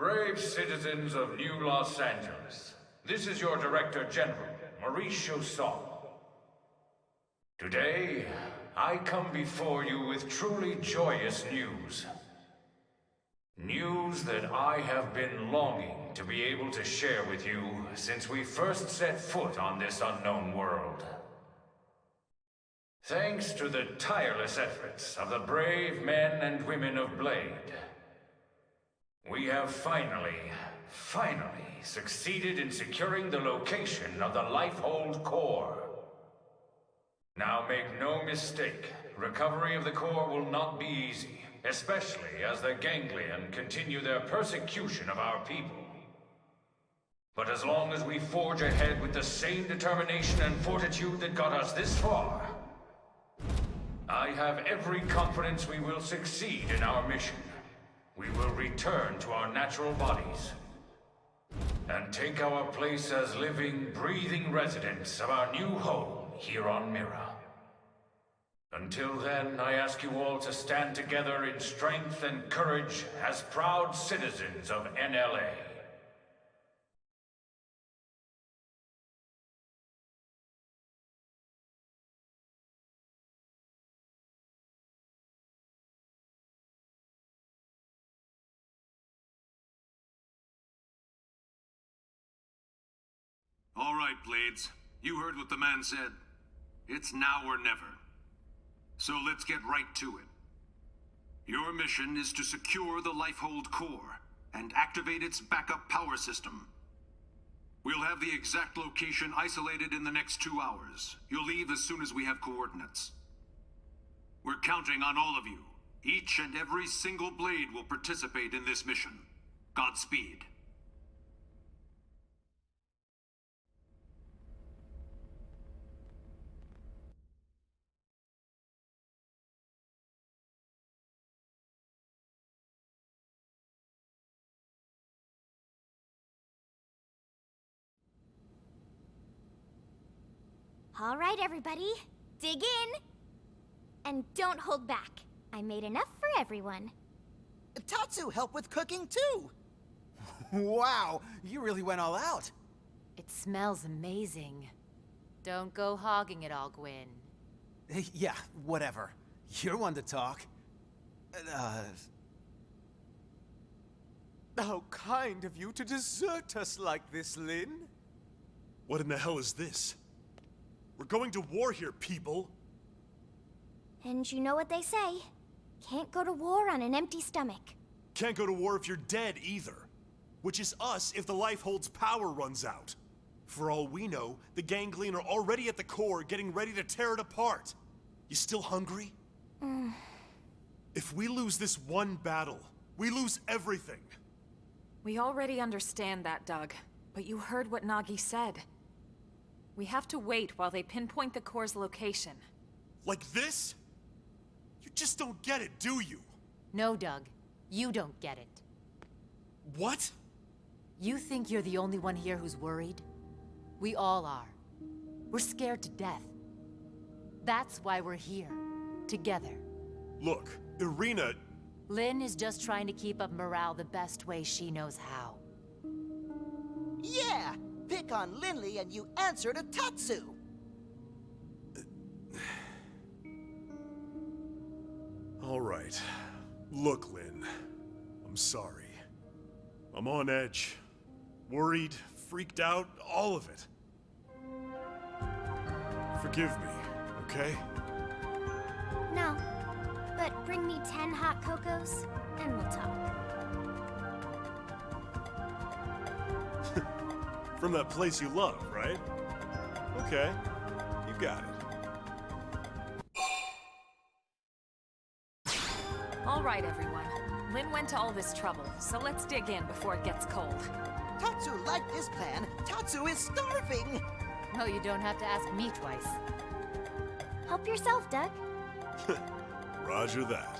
Brave citizens of New Los Angeles, this is your Director General, Mauricio Song. Today, I come before you with truly joyous news. News that I have been longing to be able to share with you since we first set foot on this unknown world. Thanks to the tireless efforts of the brave men and women of Blade, we have finally succeeded in securing the location of the Lifehold Core. Now make no mistake, recovery of the core will not be easy, especially as the Ganglion continue their persecution of our people. But as long as we forge ahead with the same determination and fortitude that got us this far, I have every confidence we will succeed in our mission. We will return to our natural bodies and take our place as living, breathing residents of our new home here on Mira. Until then, I ask you all to stand together in strength and courage as proud citizens of NLA. All right, Blades. You heard what the man said. It's now or never. So let's get right to it. Your mission is to secure the Lifehold Core and activate its backup power system. We'll have the exact location isolated in the next 2 hours. You'll leave as soon as we have coordinates. We're counting on all of you. Each and every single Blade will participate in this mission. Godspeed. All right, everybody, dig in. And don't hold back. I made enough for everyone. Tatsu helped with cooking, too. Wow, you really went all out. It smells amazing. Don't go hogging it all, Gwyn. Yeah, whatever. You're one to talk. How kind of you to desert us like this, Lin. What in the hell is this? We're going to war here, people! And you know what they say. Can't go to war on an empty stomach. Can't go to war if you're dead, either. Which is us if the Lifehold's power runs out. For all we know, the Ganglion are already at the core, getting ready to tear it apart. You still hungry? If we lose this one battle, we lose everything. We already understand that, Doug. But you heard what Nagi said. We have to wait while they pinpoint the core's location. Like this? You just don't get it, do you? No, Doug. You don't get it. What? You think you're the only one here who's worried? We all are. We're scared to death. That's why we're here. Together. Look, Irina... Lin is just trying to keep up morale the best way she knows how. Yeah! Pick on Linley and you answer to Tatsu! All right. Look, Lin. I'm sorry. I'm on edge. Worried, freaked out, all of it. Forgive me, okay? No. But bring me 10 hot cocos, and we'll talk. From that place you love, right? Okay, you got it. All right, everyone. Lin went to all this trouble, so let's dig in before it gets cold. Tatsu liked this plan. Tatsu is starving! No, you don't have to ask me twice. Help yourself, Doug. Roger that.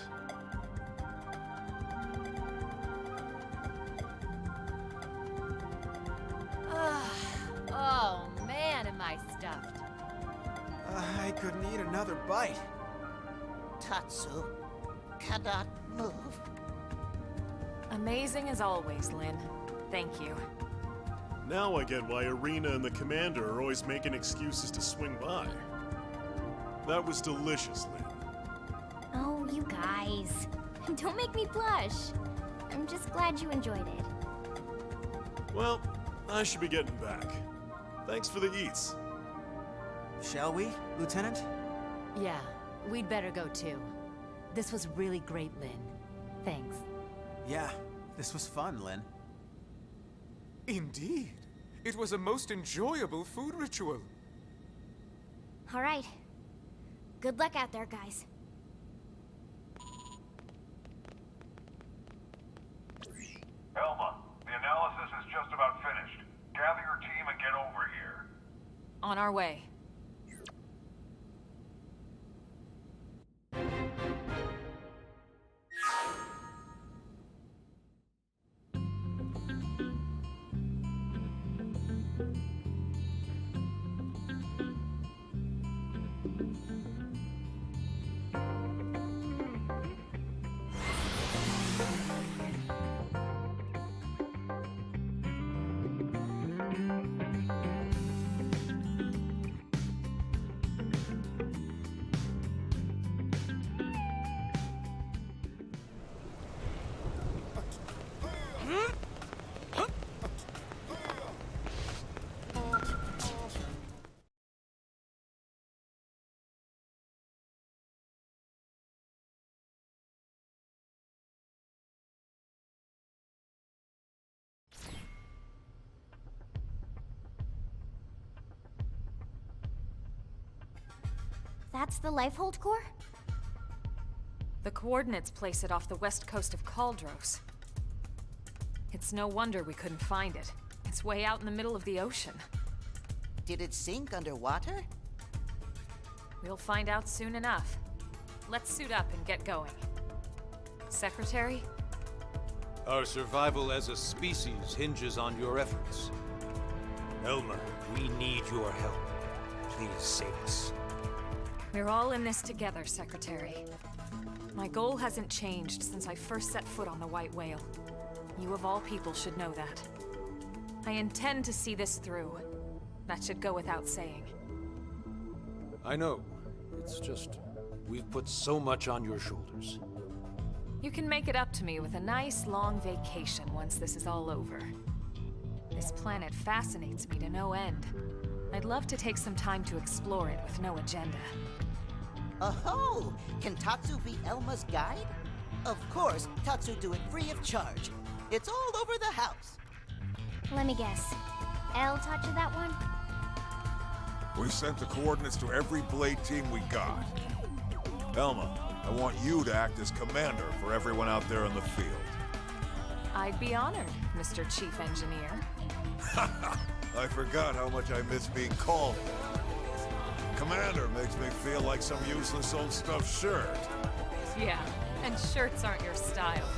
Oh, man, am I stuffed. I could need another bite. Tatsu cannot move. Amazing as always, Lynn. Thank you. Now I get why Irina and the Commander are always making excuses to swing by. That was delicious, Lynn. Oh, you guys. Don't make me blush. I'm just glad you enjoyed it. Well, I should be getting back. Thanks for the eats. Shall we, Lieutenant? Yeah, we'd better go too. This was really great, Lynn. Thanks. Yeah, this was fun, Lynn. Indeed. It was a most enjoyable food ritual. All right. Good luck out there, guys. Elma, the analysis is just about finished. Gather your team and get over here. On our way. That's the Lifehold core? The coordinates place it off the west coast of Caldros. It's no wonder we couldn't find it. It's way out in the middle of the ocean. Did it sink underwater? We'll find out soon enough. Let's suit up and get going. Secretary? Our survival as a species hinges on your efforts. Elma, we need your help. Please save us. We're all in this together, Secretary. My goal hasn't changed since I first set foot on the White Whale. You of all people should know that. I intend to see this through. That should go without saying. I know. It's just, we've put so much on your shoulders. You can make it up to me with a nice long vacation once this is all over. This planet fascinates me to no end. I'd love to take some time to explore it with no agenda. Oh, can Tatsu be Elma's guide? Of course, Tatsu do it free of charge. It's all over the house. Let me guess. Elle taught you that one? We sent the coordinates to every Blade team we got. Elma, I want you to act as commander for everyone out there in the field. I'd be honored, Mr. Chief Engineer. I forgot how much I miss being called that. Commander makes me feel like some useless old stuffed shirt. Yeah, and shirts aren't your style.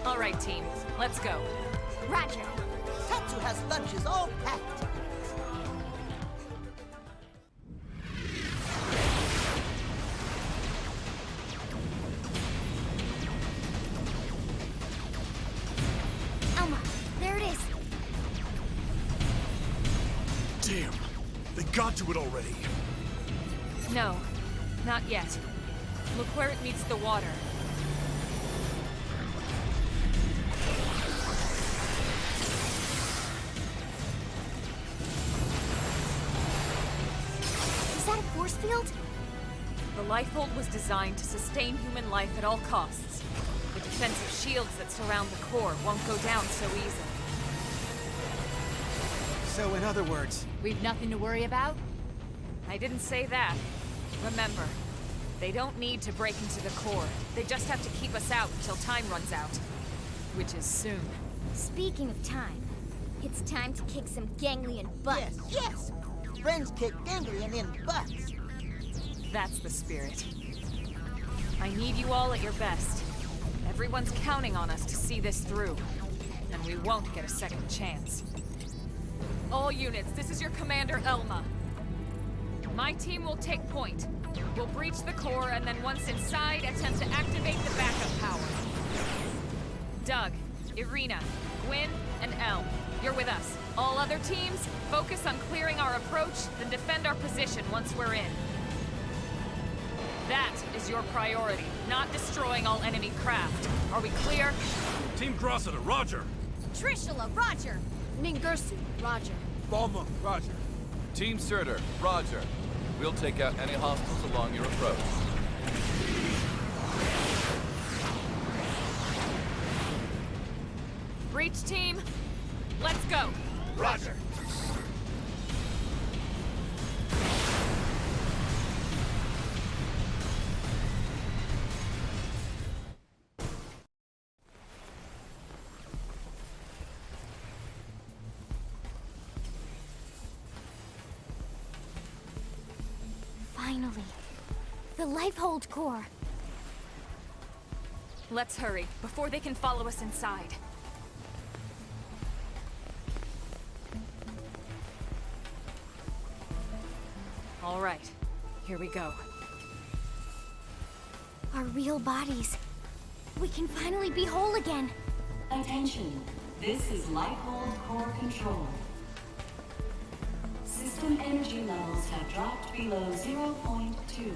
All right, team, let's go. Roger. Tatsu has lunches all packed. Elma, there it is. Damn! They got to it already! No, not yet. Look where it meets the water. Is that a force field? The Lifehold was designed to sustain human life at all costs. The defensive shields that surround the core won't go down so easily. So in other words, We've nothing to worry about? I didn't say that. Remember, they don't need to break into the core. They just have to keep us out until time runs out. Which is soon. Speaking of time, it's time to kick some ganglion butts. Yes, yes! Friends kick ganglion in butts. That's the spirit. I need you all at your best. Everyone's counting on us to see this through. And we won't get a second chance. All units, this is your commander, Elma. My team will take point. We'll breach the core, and then once inside, attempt to activate the backup power. Doug, Irina, Gwyn, and Elle, you're with us. All other teams, focus on clearing our approach, then defend our position once we're in. That is your priority, not destroying all enemy craft. Are we clear? Team Grosser, roger! Trishula, roger! Ningursu, roger. Bomber, roger. Team Surtur, roger. We'll take out any hostiles along your approach. Breach team, let's go! Roger! Finally. The Lifehold core. Let's hurry, before they can follow us inside. All right, here we go. Our real bodies. We can finally be whole again. Attention, this is Lifehold core control. System energy levels have dropped below 0.2.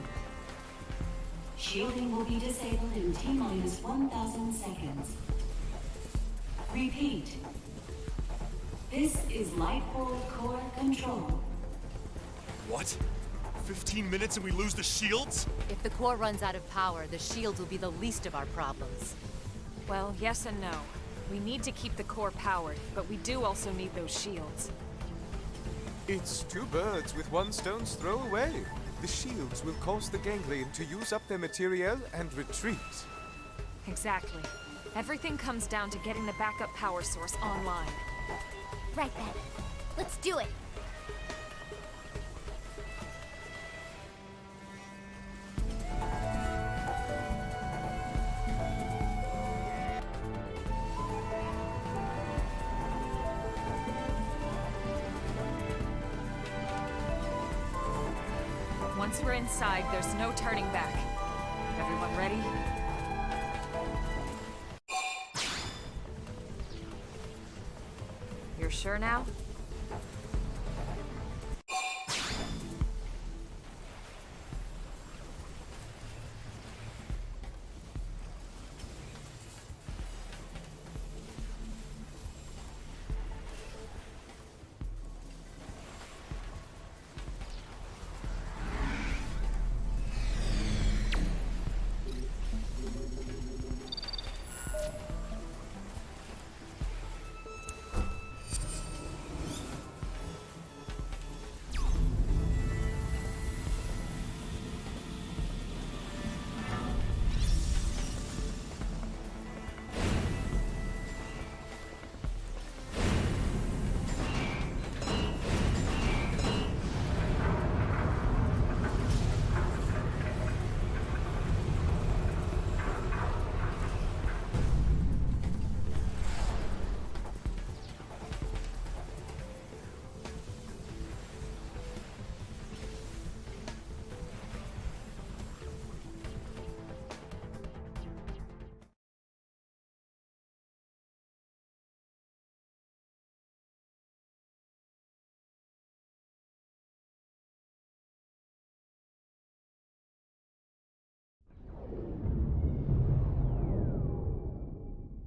Shielding will be disabled in T-minus 1,000 seconds. Repeat. This is Lifehold core control. What? 15 minutes and we lose the shields? If the core runs out of power, the shields will be the least of our problems. Well, yes and no. We need to keep the core powered, but we do also need those shields. It's two birds with one stone's throw away. The shields will cause the ganglion to use up their materiel and retreat. Exactly. Everything comes down to getting the backup power source online. Right then. Let's do it. Once we're inside, there's no turning back. Everyone ready? You're sure now?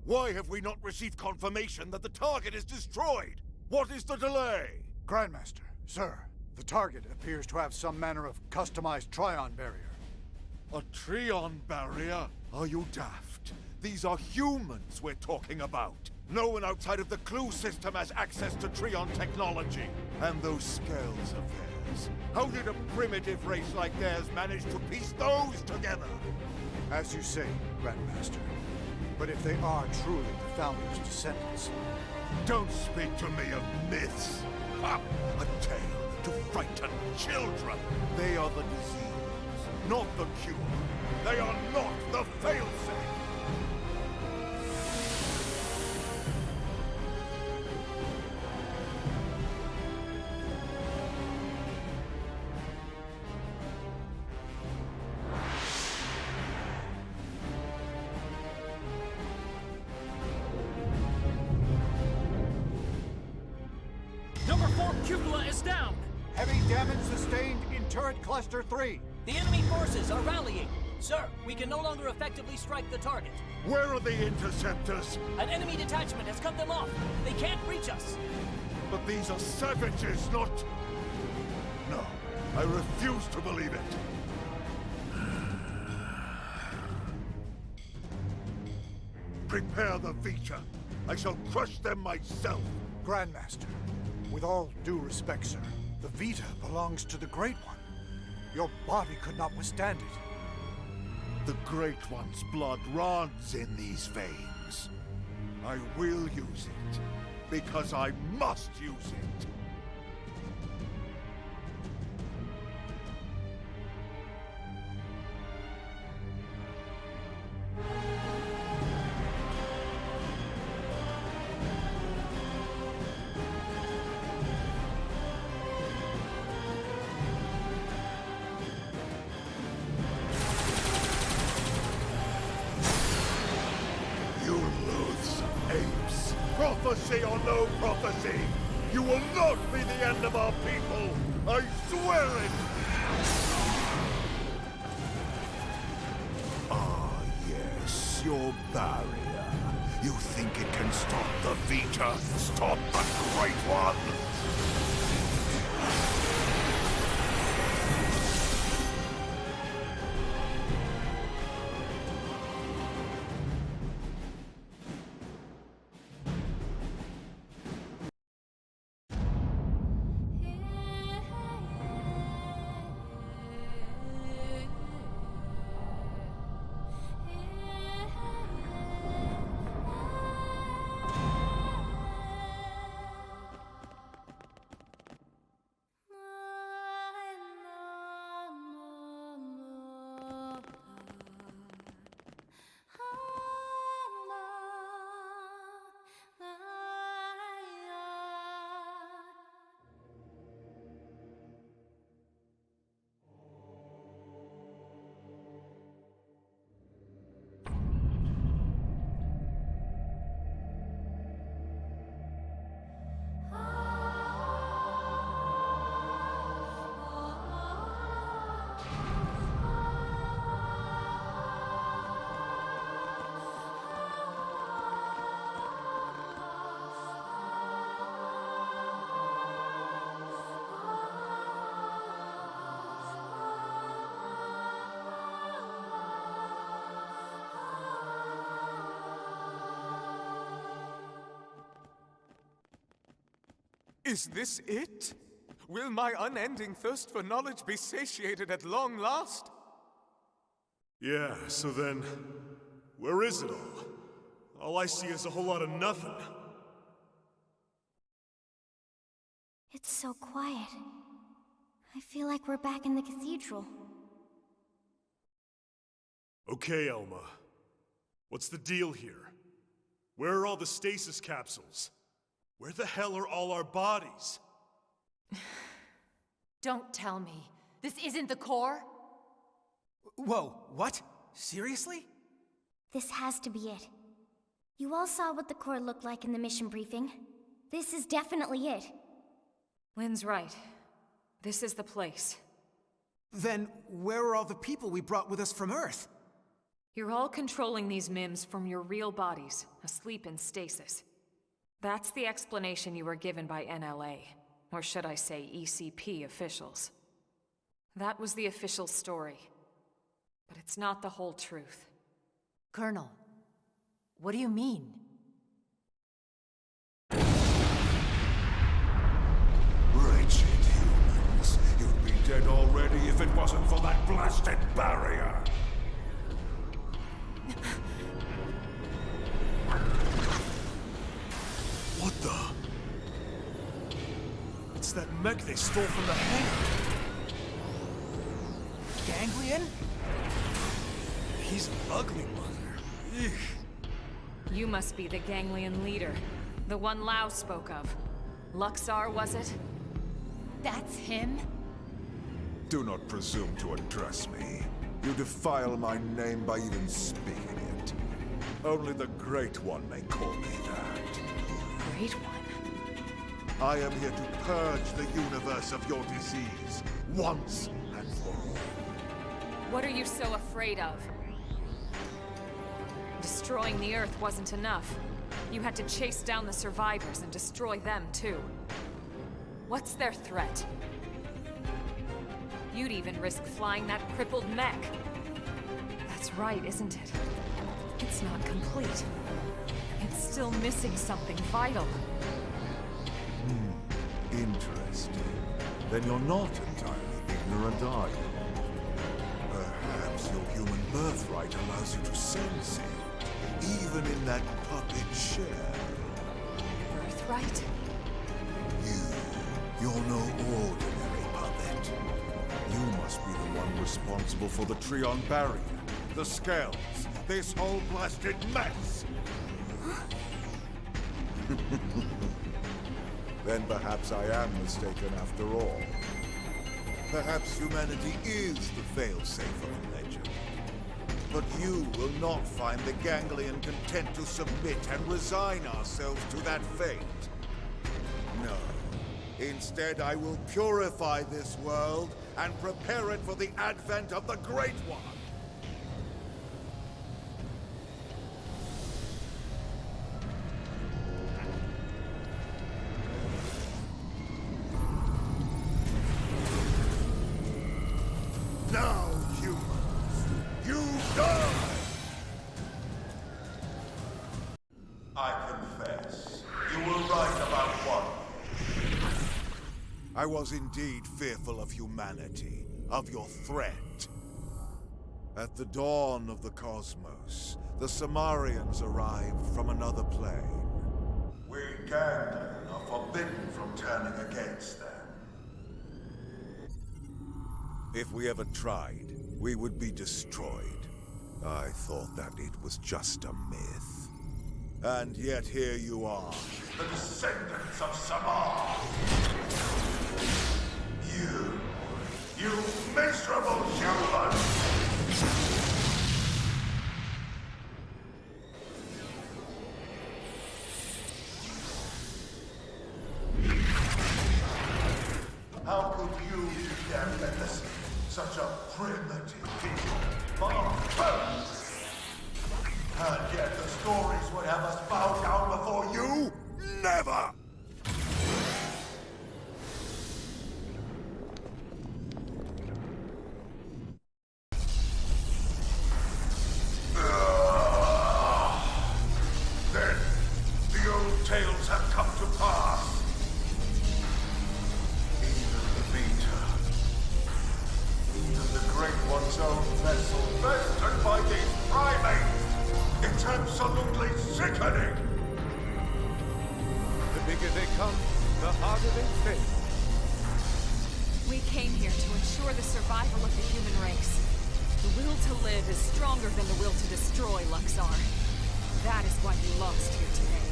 Why have we not received confirmation that the target is destroyed? What is the delay? Grandmaster, sir, the target appears to have some manner of customized Trion barrier. A Trion barrier? Are you daft? These are humans we're talking about. No one outside of the Clue system has access to Trion technology. And those scales of theirs. How did a primitive race like theirs manage to piece those together? As you say, Grandmaster. But if they are truly the Founder's descendants... Don't speak to me of myths! Ha! A tale to frighten children! They are the disease, not the cure. They are not the failsafe! cupola is down! Heavy damage sustained in turret cluster 3. The enemy forces are rallying. Sir, we can no longer effectively strike the target. Where are the interceptors? An enemy detachment has cut them off. They can't reach us. But these are savages, not... No, I refuse to believe it. Prepare the Vita. I shall crush them myself. Grandmaster, with all due respect, sir, the Vita belongs to the Great One. Your body could not withstand it. The Great One's blood runs in these veins. I will use it, because I must use it. Prophecy or no prophecy, you will not be the end of our people! I swear it! Ah, yes, your barrier. You think it can stop the Vita? Stop the Great One? Is this it? Will my unending thirst for knowledge be satiated at long last? Yeah, so then, where is it all? All I see is a whole lot of nothing. It's so quiet. I feel like we're back in the cathedral. Okay, Elma. What's the deal here? Where are all the stasis capsules? Where the hell are all our bodies? Don't tell me. This isn't the core? Whoa, what? Seriously? This has to be it. You all saw what the core looked like in the mission briefing. This is definitely it. Lynn's right. This is the place. Then where are all the people we brought with us from Earth? You're all controlling these MIMs from your real bodies, asleep in stasis. That's the explanation you were given by NLA, or should I say ECP officials. That was the official story. But it's not the whole truth. Colonel, what do you mean? Wretched humans. You'd be dead already if it wasn't for that blasted barrier. What the? It's that mech they stole from the hangar. Ganglion? He's an ugly mother. Eek. You must be the Ganglion leader. The one Lao spoke of. Luxar, was it? That's him? Do not presume to address me. You defile my name by even speaking it. Only the Great One may call me that. Great One? I am here to purge the universe of your disease, once and for all. What are you so afraid of? Destroying the Earth wasn't enough. You had to chase down the survivors and destroy them, too. What's their threat? You'd even risk flying that crippled mech. That's right, isn't it? It's not complete. It's still missing something vital. Interesting. Then you're not entirely ignorant, are you? Perhaps your human birthright allows you to sense it, even in that puppet shell. Birthright? You're no ordinary puppet. You must be the one responsible for the Trion barrier, the scales, this whole blasted mess! Then perhaps I am mistaken after all. Perhaps humanity is the failsafe of a legend. But you will not find the ganglion content to submit and resign ourselves to that fate. No. Instead, I will purify this world and prepare it for the advent of the Great One. Now, humans, you die! I confess, you were right about one. I was indeed fearful of humanity, of your threat. At the dawn of the cosmos, the Samarians arrived from another plane. We Ganglion are forbidden from turning against them. If we ever tried, we would be destroyed. I thought that it was just a myth. And yet here you are, the descendants of Samar! You miserable human! How could you dare witness such a primitive people? And yet the stories would have us bow down before you? Never! Then, the old tales have come to pass. Even the Vita, even the Great One's own vessel, bested by these primates. It's absolutely sickening! The bigger they come, the harder they fail. We came here to ensure the survival of the human race. The will to live is stronger than the will to destroy, Luxar. That is why you lost here today.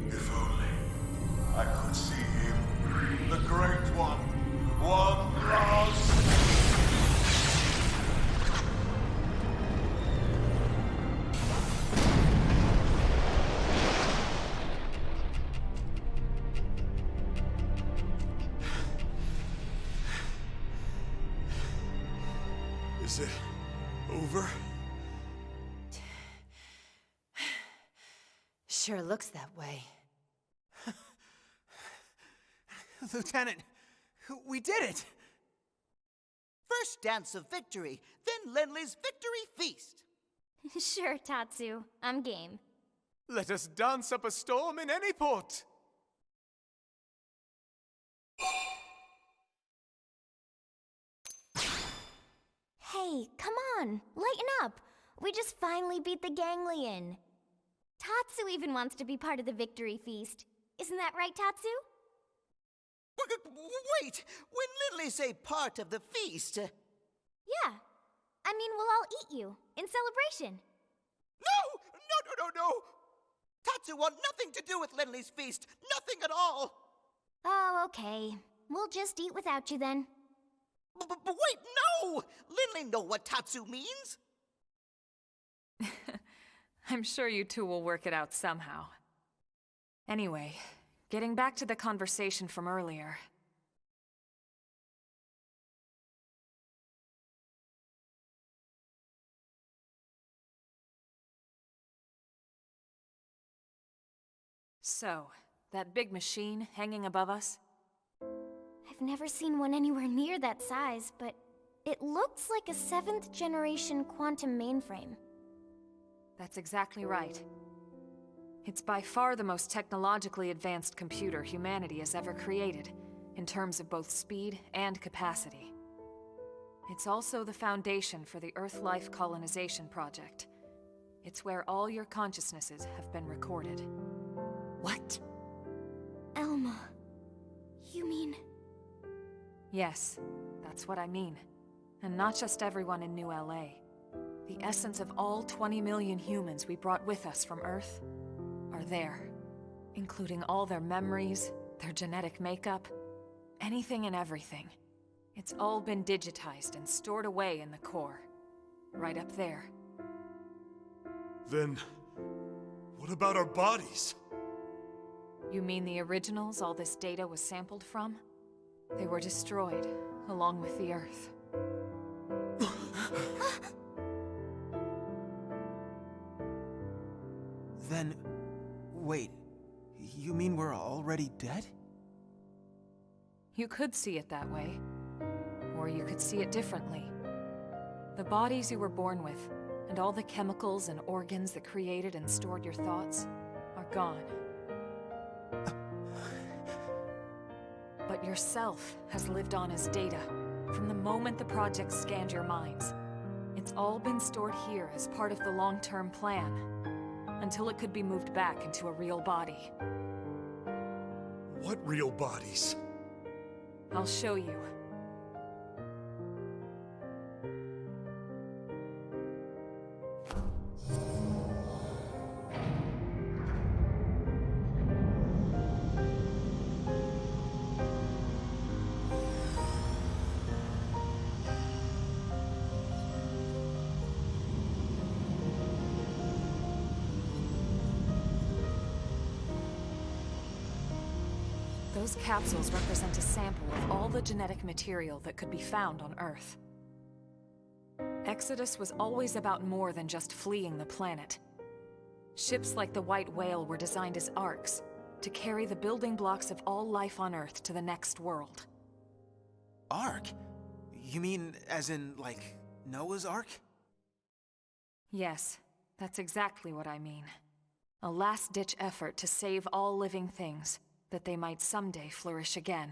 If only I could see him, the Great One, one last... Is it over? Sure looks that way. Lieutenant, we did it! First dance of victory, then Lenly's victory feast. Sure, Tatsu. I'm game. Let us dance up a storm in any port. Hey, come on, lighten up. We just finally beat the Ganglion. Tatsu even wants to be part of the victory feast. Isn't that right, Tatsu? Wait! When Lindley say part of the feast... Yeah. I mean, we'll all eat you, in celebration. No! Tatsu want nothing to do with Lindley's feast. Nothing at all. Oh, okay. We'll just eat without you then. But wait, no! Lindley know what Tatsu means. I'm sure you two will work it out somehow. Anyway, getting back to the conversation from earlier. So, that big machine hanging above us? I've never seen one anywhere near that size, but it looks like a 7th generation quantum mainframe. That's exactly right. It's by far the most technologically advanced computer humanity has ever created, in terms of both speed and capacity. It's also the foundation for the Earth Life Colonization Project. It's where all your consciousnesses have been recorded. What? Elma, you mean... Yes, that's what I mean. And not just everyone in New LA. The essence of all 20 million humans we brought with us from Earth are there. Including all their memories, their genetic makeup, anything and everything. It's all been digitized and stored away in the core. Right up there. Then, what about our bodies? You mean the originals all this data was sampled from? They were destroyed, along with the Earth. Then, wait, you mean we're already dead? You could see it that way. Or you could see it differently. The bodies you were born with, and all the chemicals and organs that created and stored your thoughts, are gone. But yourself has lived on as data, from the moment the project scanned your minds. It's all been stored here as part of the long-term plan, until it could be moved back into a real body. What real bodies? I'll show you. Those capsules represent a sample of all the genetic material that could be found on Earth. Exodus was always about more than just fleeing the planet. Ships like the White Whale were designed as arks, to carry the building blocks of all life on Earth to the next world. Ark? You mean as in, like, Noah's Ark? Yes, that's exactly what I mean. A last-ditch effort to save all living things, that they might someday flourish again.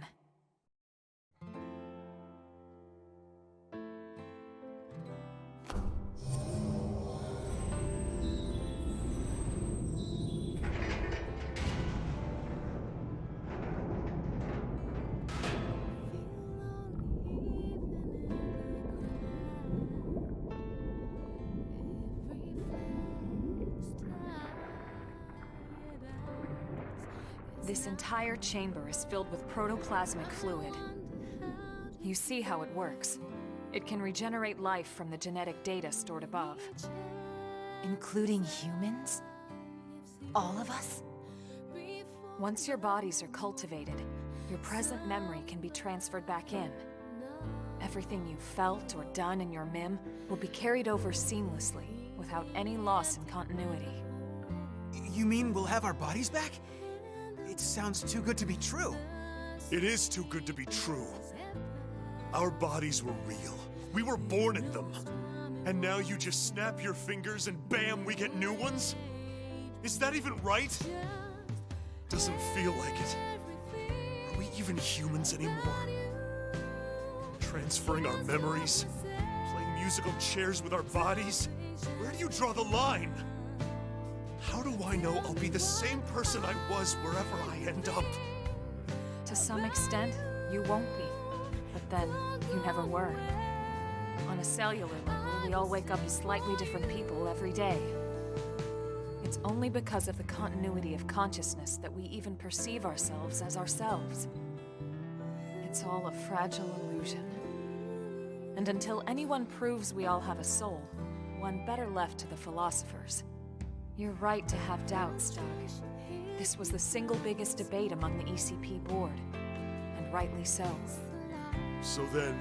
This entire chamber is filled with protoplasmic fluid. You see how it works. It can regenerate life from the genetic data stored above. Including humans? All of us? Once your bodies are cultivated, your present memory can be transferred back in. Everything you've felt or done in your MIM will be carried over seamlessly, without any loss in continuity. You mean we'll have our bodies back? It sounds too good to be true. It is too good to be true. Our bodies were real. We were born in them. And now you just snap your fingers and bam, we get new ones? Is that even right? Doesn't feel like it. Are we even humans anymore? Transferring our memories? Playing musical chairs with our bodies? Where do you draw the line? How do I know I'll be the same person I was wherever I end up? To some extent, you won't be. But then, you never were. On a cellular level, we all wake up as slightly different people every day. It's only because of the continuity of consciousness that we even perceive ourselves as ourselves. It's all a fragile illusion. And until anyone proves we all have a soul, one better left to the philosophers. You're right to have doubts, Doug. This was the single biggest debate among the ECP board, and rightly so. So then...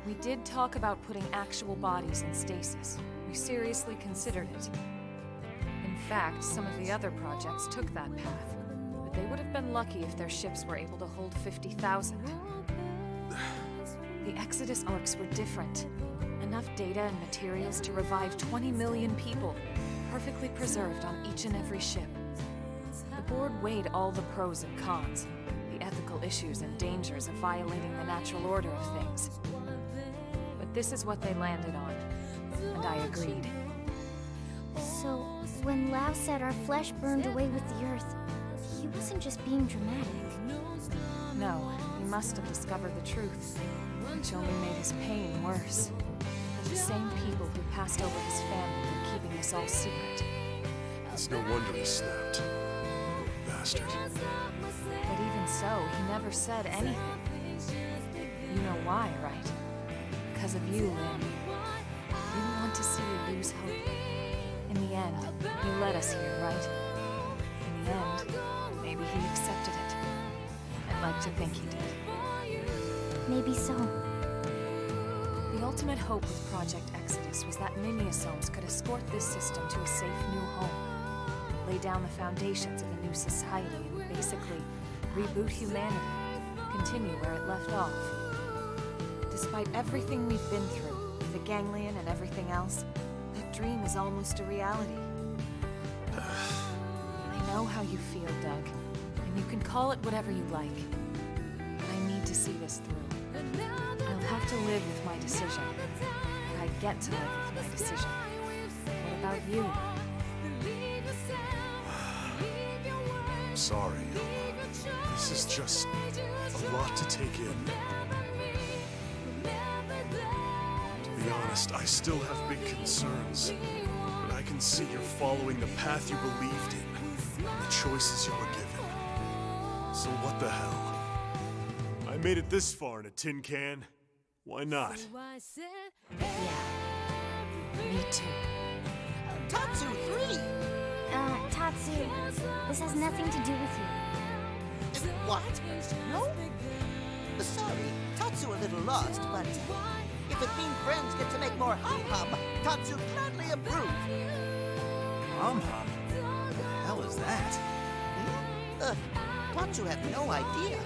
We did talk about putting actual bodies in stasis. We seriously considered it. In fact, some of the other projects took that path, but they would have been lucky if their ships were able to hold 50,000. The Exodus arcs were different. Enough data and materials to revive 20 million people, perfectly preserved on each and every ship. The board weighed all the pros and cons, the ethical issues and dangers of violating the natural order of things. But this is what they landed on, and I agreed. So, when Lao said our flesh burned away with the earth, he wasn't just being dramatic. No, he must have discovered the truth, which only made his pain worse. The same people who passed over his family were keeping this all secret. It's no wonder he snapped. Bastard. But even so, he never said anything. You know why, right? Because of you, Lynn. We didn't want to see you lose hope. In the end, he led us here, right? In the end, maybe he accepted it. I'd like to think he did. Maybe so. The ultimate hope with Project Exodus was that Mimiosomes could escort this system to a safe new home, lay down the foundations of a new society, and basically reboot humanity, continue where it left off. Despite everything we've been through, the ganglion and everything else, that dream is almost a reality. I know how you feel, Doug, and you can call it whatever you like. But I need to see this through. I'll have to live with my decision, but I get to live with my decision. What about you? I'm sorry. This is just a lot to take in. To be honest, I still have big concerns. But I can see you're following the path you believed in, and the choices you were given. So what the hell? I made it this far in a tin can. Why not? Yeah. Me too. Tatsu 3! Tatsu, this has nothing to do with you. What? No? Sorry, Tatsu a little lost, but if it means friends get to make more hum-hum, Tatsu gladly approve. Hum-hum? What the hell is that? Tatsu had no idea.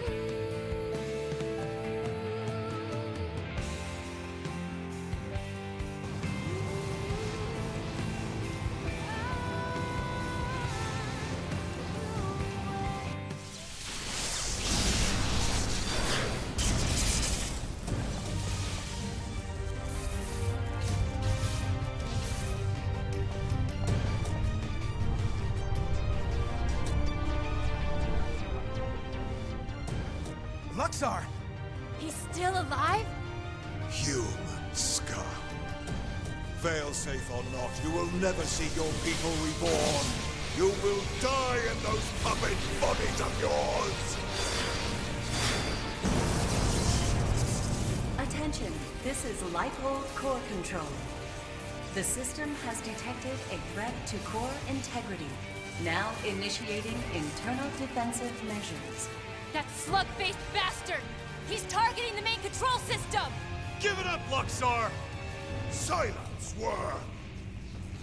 Luxar! He's still alive? Human scum. Failsafe or not, you will never see your people reborn. You will die in those puppet bodies of yours! Attention, this is Lifehold Core Control. The system has detected a threat to core integrity. Now initiating internal defensive measures. That slug-faced bastard! He's targeting the main control system! Give it up, Luxar! Silence, worm!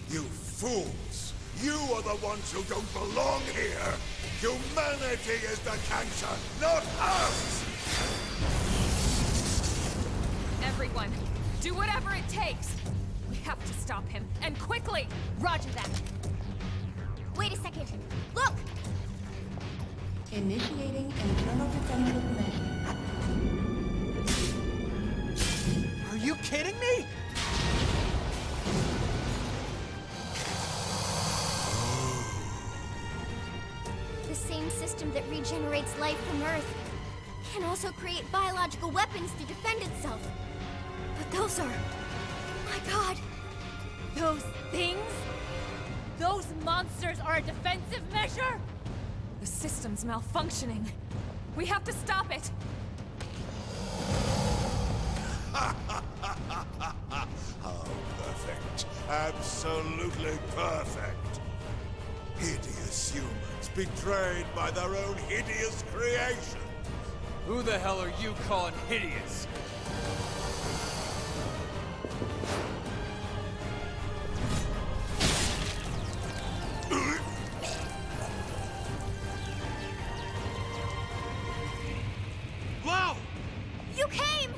You fools! You are the ones who don't belong here! Humanity is the cancer, not us! Everyone, do whatever it takes! We have to stop him, and quickly! Roger that. Wait a second. Look! Initiating internal defensive measures. Are you kidding me? The same system that regenerates life from Earth can also create biological weapons to defend itself. But those are... my God! Those things? Those monsters are a defensive measure? The system's malfunctioning. We have to stop it! How perfect. Absolutely perfect. Hideous humans. humans betrayed by their own hideous creation. Who the hell are you calling hideous? Wow! You came!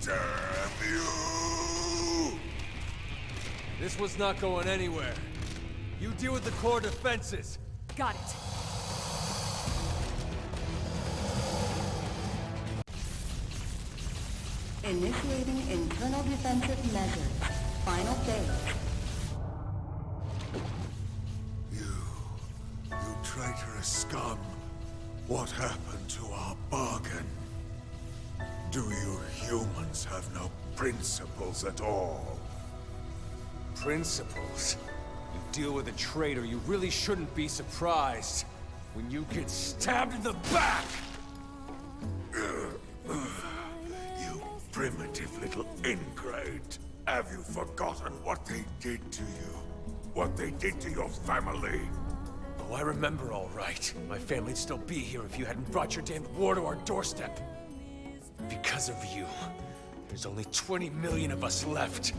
Damn you! This was not going anywhere. You deal with the core defenses. Got it. Initiating internal defensive measures. Final phase. You traitorous scum. What happened to our bargain? Do you humans have no principles at all? Principles? You deal with a traitor, you really shouldn't be surprised when you get stabbed in the back! You primitive little ingrate. Have you forgotten what they did to you? What they did to your family? Oh, I remember all right. My family'd still be here if you hadn't brought your damned war to our doorstep. Because of you, there's only 20 million of us left.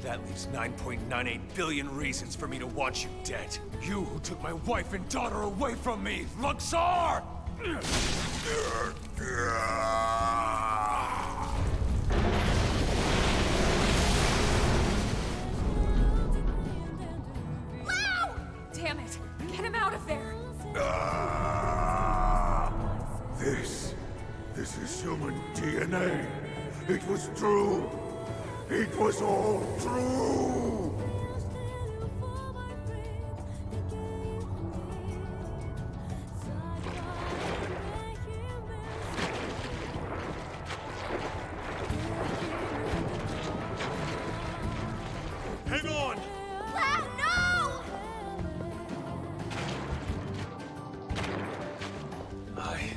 That leaves 9.98 billion reasons for me to want you dead. You who took my wife and daughter away from me, Luxor! Wow! Damn it! Get him out of there! This is human DNA. It was true. It was all true. Hang on! Wow, no! I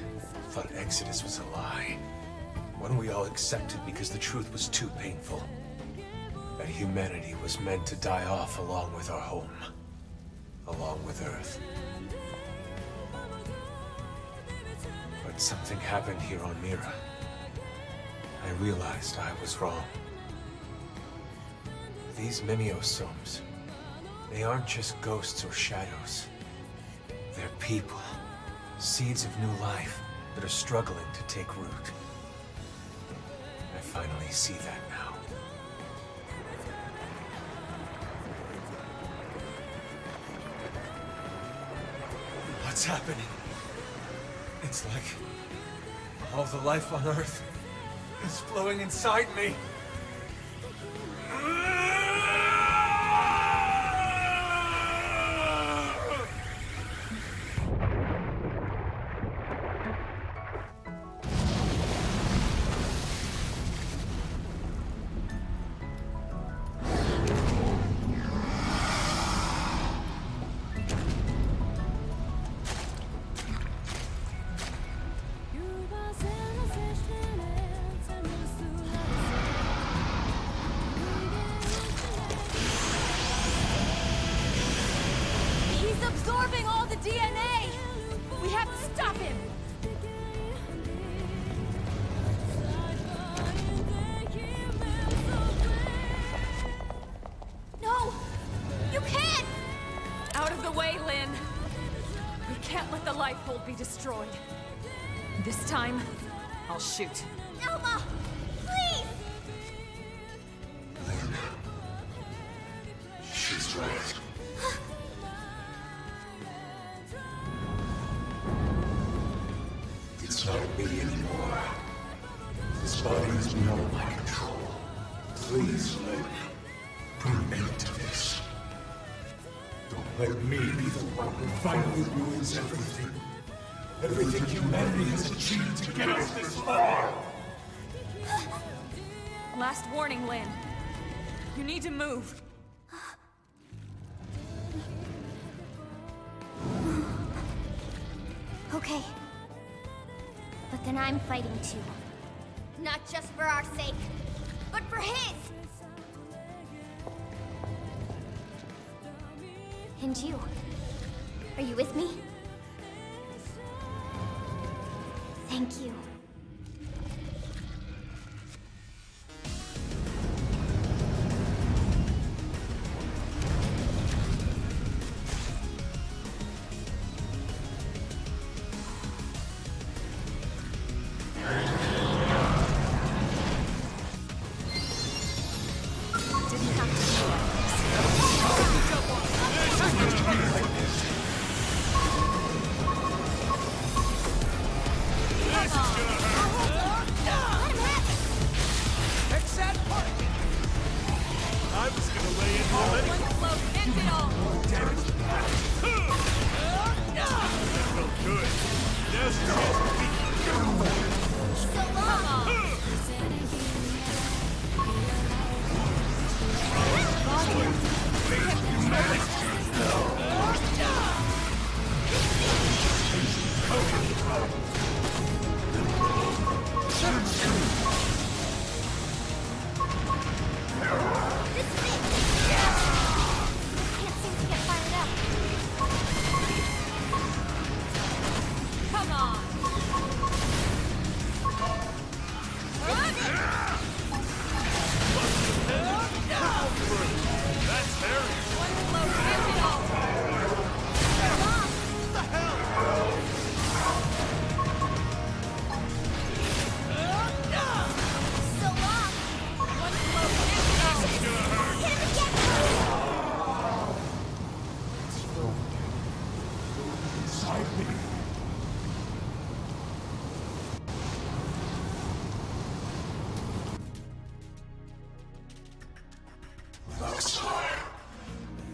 thought Exodus was a lie. One we all accepted because the truth was too painful. That humanity was meant to die off along with our home. Along with Earth. But something happened here on Mira. I realized I was wrong. These Mimiosomes, they aren't just ghosts or shadows. They're people. Seeds of new life that are struggling to take root. I finally see that now. What's happening? It's like all the life on Earth is flowing inside me. Absorbing all the DNA! We have to stop him! No! You can't! Out of the way, Lynn! We can't let the life hold be destroyed. This time, I'll shoot. Elma! Please! She's right. It's not me anymore. This body is beyond my control. Please, Lynn, put an end to this. Don't let me be the one who finally ruins everything. Everything humanity has achieved to get us this far! Last warning, Lynn. You need to move. Okay. But then I'm fighting too. Not just for our sake, but for his! And you. Are you with me? Thank you.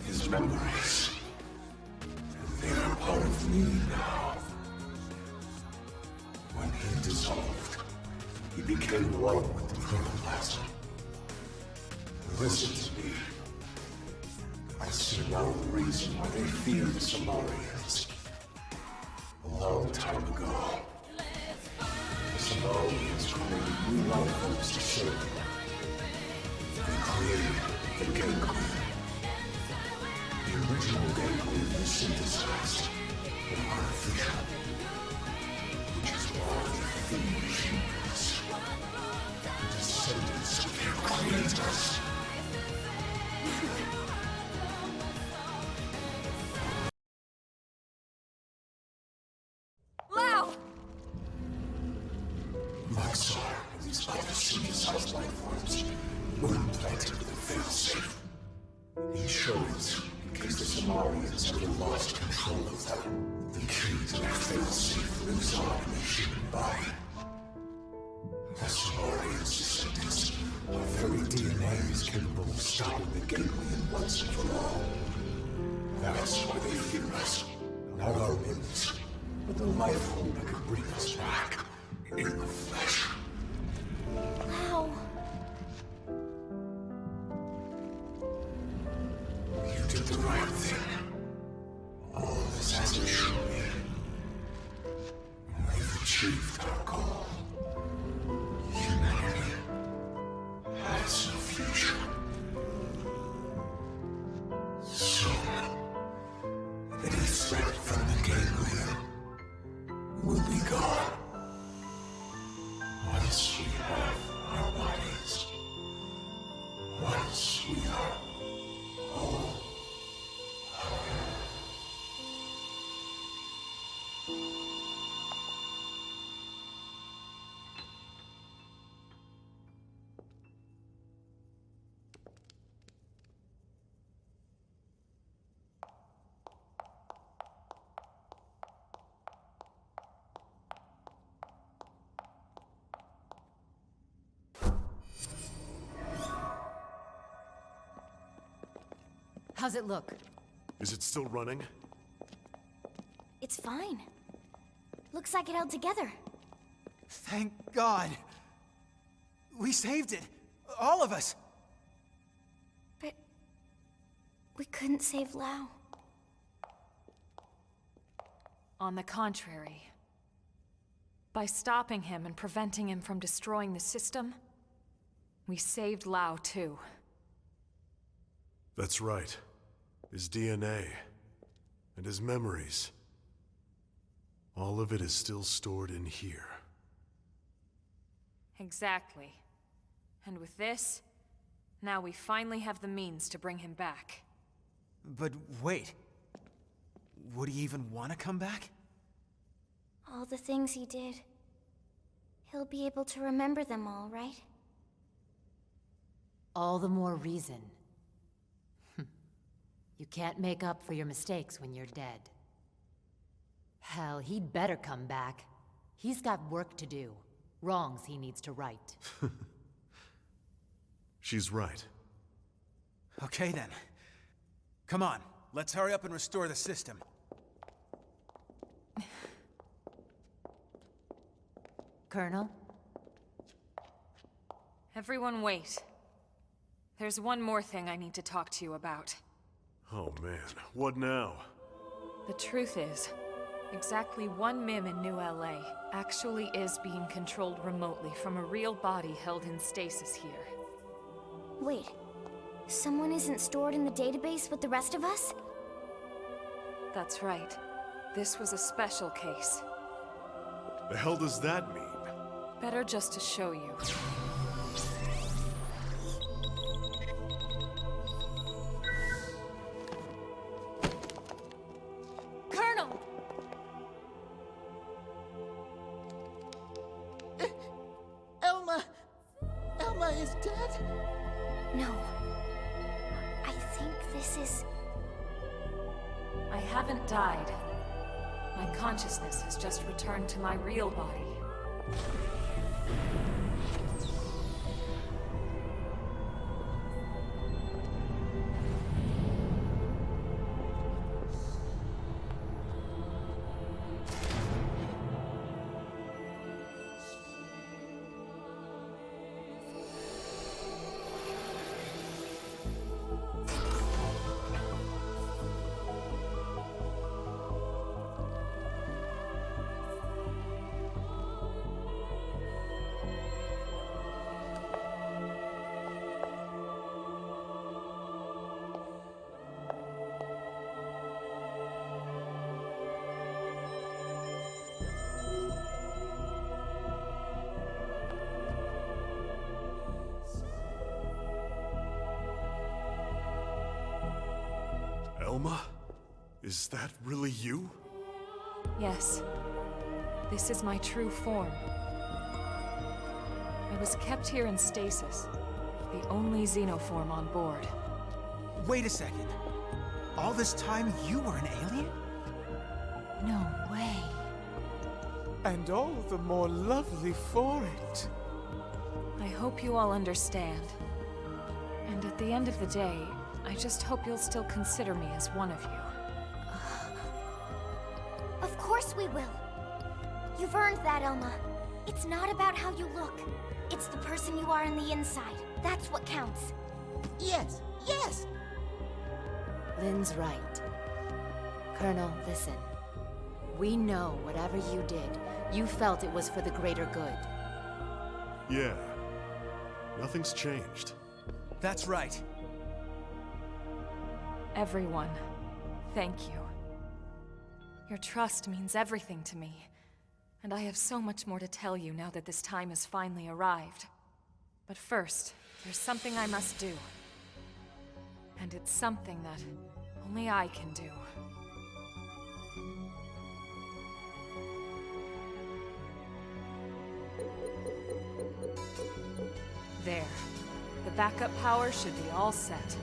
His memories. They are part of me now. When he dissolved, he became one with the protoplasm. Listen to me. I see now the reason why they fear the Somalians. A long time ago, the Somalians created new life forms to serve them. They created the ganglion. The original ganglion was synthesized and artificial, which is why they feed humans, the descendants of their creators. Maxar and these other synthesized life forms were implanted with a failsafe. Insurance, in case the Somalians ever lost control of them. The key to their failsafe lives on in the human body. The Somalians' descendants, our very DNA is capable of stopping the ganglion once and for all. That's why they fear us. Not our limbs, but the life form that could bring us back. In the flesh. Wow. You did the right thing. All this has to show me. We've achieved our goal. Humanity has no future. Soon, any threat from the ganglion will be gone. Once we have our bodies, once we are whole. How's it look? Is it still running? It's fine. Looks like it held together. Thank God. We saved it. All of us. But we couldn't save Lao. On the contrary. By stopping him and preventing him from destroying the system, we saved Lao too. That's right. His DNA. And his memories. All of it is still stored in here. Exactly. And with this, now we finally have the means to bring him back. But wait. Would he even want to come back? All the things he did. He'll be able to remember them all, right? All the more reason. You can't make up for your mistakes when you're dead. Hell, he'd better come back. He's got work to do. Wrongs he needs to right. She's right. Okay then. Come on, let's hurry up and restore the system. Colonel? Everyone wait. There's one more thing I need to talk to you about. Oh man, what now? The truth is, exactly one MIM in New LA actually is being controlled remotely from a real body held in stasis here. Wait, someone isn't stored in the database with the rest of us? That's right. This was a special case. The hell does that mean? Better just to show you. Colonel! Elma is dead? No. I think this is... I haven't died. My consciousness has just returned to my real body. Elma? Is that really you? Yes. This is my true form. I was kept here in stasis, the only xenoform on board. Wait a second. All this time you were an alien? No way. And all the more lovely for it. I hope you all understand. And at the end of the day, I just hope you'll still consider me as one of you. Of course we will. You've earned that, Elma. It's not about how you look. It's the person you are on the inside. That's what counts. Yes, yes! Lynn's right. Colonel, listen. We know whatever you did, you felt it was for the greater good. Yeah. Nothing's changed. That's right. Everyone, thank you. Your trust means everything to me, and I have so much more to tell you now that this time has finally arrived. But first, there's something I must do. And it's something that only I can do. There. The backup power should be all set.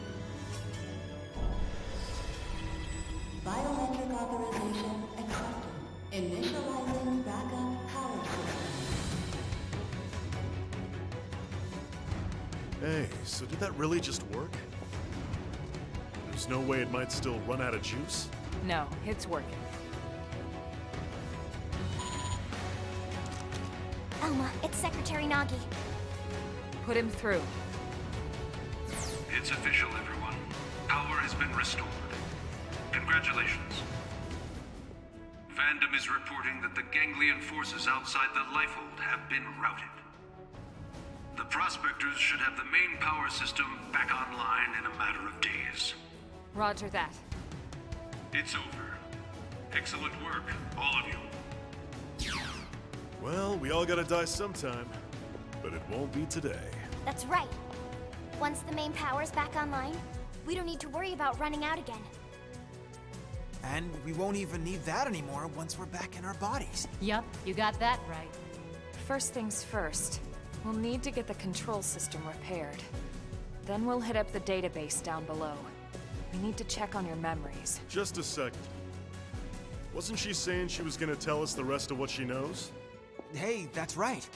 Biometric authorization accepted. Initializing backup power system. Hey, so did that really just work? There's no way it might still run out of juice? No, it's working. Elma, it's Secretary Nagi. Put him through. It's official, everyone. Power has been restored. Congratulations. Fandom is reporting that the ganglion forces outside the Lifehold have been routed. The Prospectors should have the main power system back online in a matter of days. Roger that. It's over. Excellent work, all of you. Well, we all gotta die sometime, but it won't be today. That's right. Once the main power's back online, we don't need to worry about running out again. And we won't even need that anymore once we're back in our bodies. Yup, you got that right. First things first, we'll need to get the control system repaired. Then we'll hit up the database down below. We need to check on your memories. Just a second. Wasn't she saying she was gonna tell us the rest of what she knows? Hey, that's right.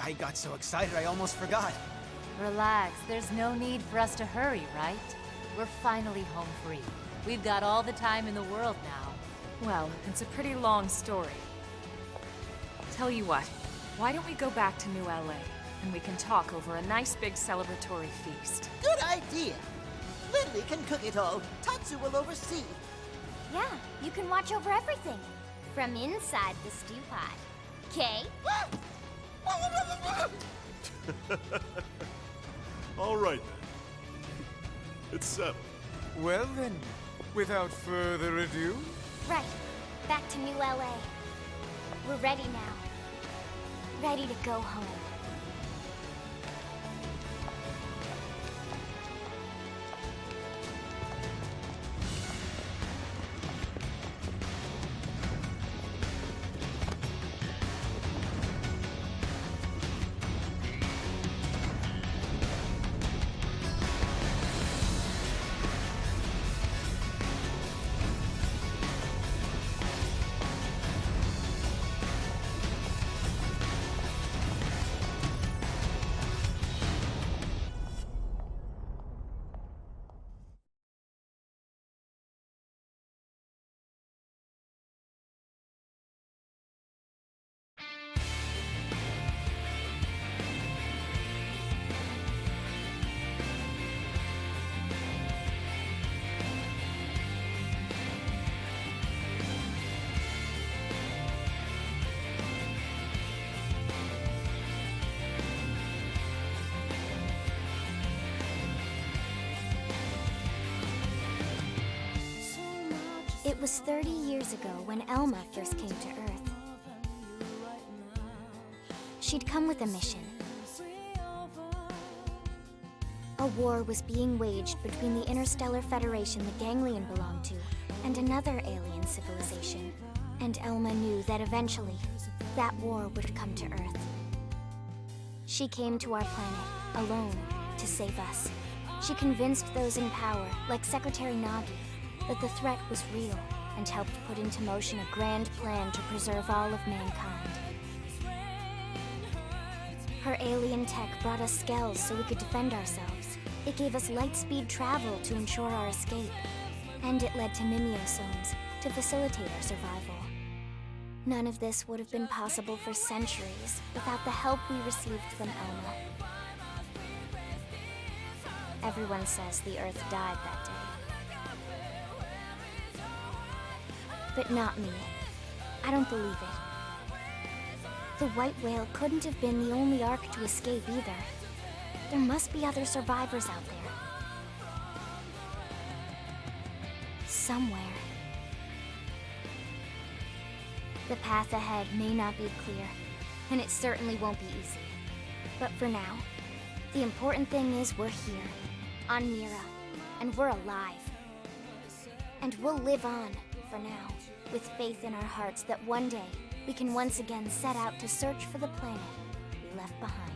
I got so excited I almost forgot. Relax, there's no need for us to hurry, right? We're finally home free. We've got all the time in the world now. Well, it's a pretty long story. Tell you what, why don't we go back to New LA, and we can talk over a nice big celebratory feast. Good idea. Lindley can cook it all. Tatsu will oversee. Yeah, you can watch over everything. From inside the stew pot. Okay? All right then. It's settled. Well then, without further ado... Right. Back to New LA. We're ready now. Ready to go home. It was 30 years ago when Elma first came to Earth. She'd come with a mission. A war was being waged between the Interstellar Federation the Ganglion belonged to and another alien civilization. And Elma knew that eventually, that war would come to Earth. She came to our planet, alone, to save us. She convinced those in power, like Secretary Nagi, that the threat was real, and helped put into motion a grand plan to preserve all of mankind. Her alien tech brought us skells so we could defend ourselves. It gave us light-speed travel to ensure our escape. And it led to mimeosomes to facilitate our survival. None of this would have been possible for centuries without the help we received from Elma. Everyone says the Earth died that day. But not me. I don't believe it. The white whale couldn't have been the only Ark to escape either. There must be other survivors out there. Somewhere. The path ahead may not be clear, and it certainly won't be easy. But for now, the important thing is we're here, on Mira, and we're alive. And we'll live on, for now, with faith in our hearts that one day we can once again set out to search for the planet we left behind.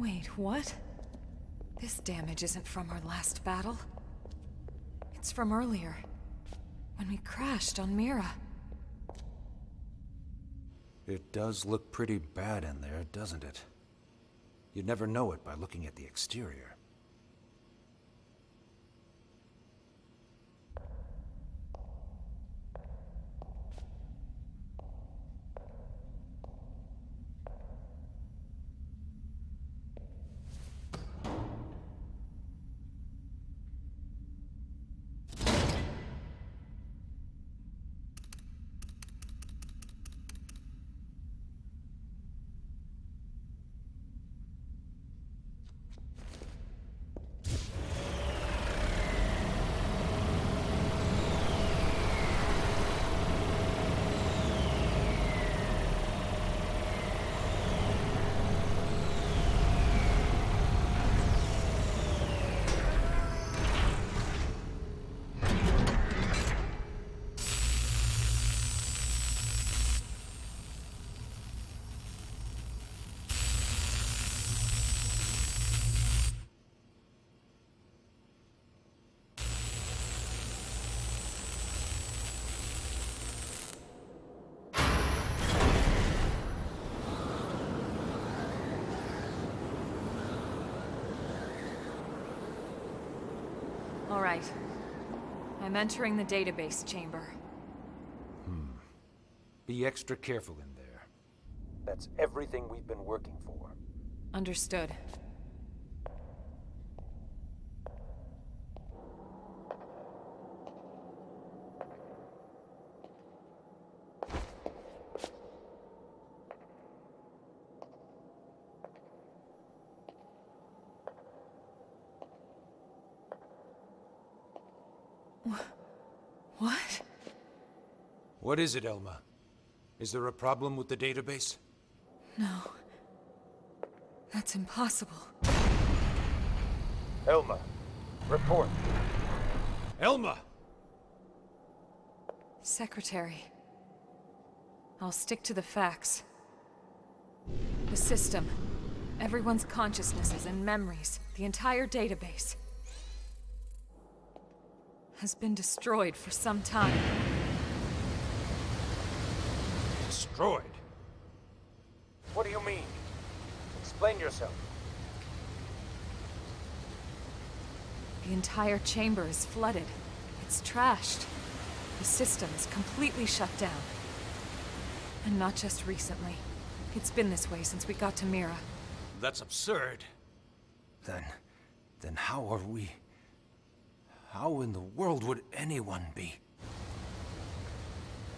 Wait, what? This damage isn't from our last battle. It's from earlier, when we crashed on Mira. It does look pretty bad in there, doesn't it? You'd never know it by looking at the exterior. All right. I'm entering the database chamber. Be extra careful in there. That's everything we've been working for. Understood. What? What is it, Elma? Is there a problem with the database? No. That's impossible. Elma, report. Elma! Secretary. I'll stick to the facts. The system. Everyone's consciousnesses and memories. The entire database. Has been destroyed for some time. Destroyed? What do you mean? Explain yourself. The entire chamber is flooded. It's trashed. The system is completely shut down. And not just recently. It's been this way since we got to Mira. That's absurd. Then how are we... How in the world would anyone be?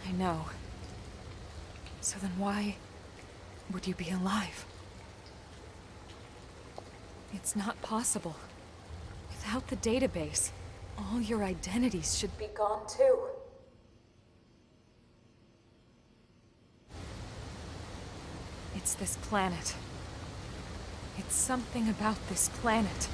I know. So then why would you be alive? It's not possible. Without the database, all your identities should be gone too. It's this planet. It's something about this planet.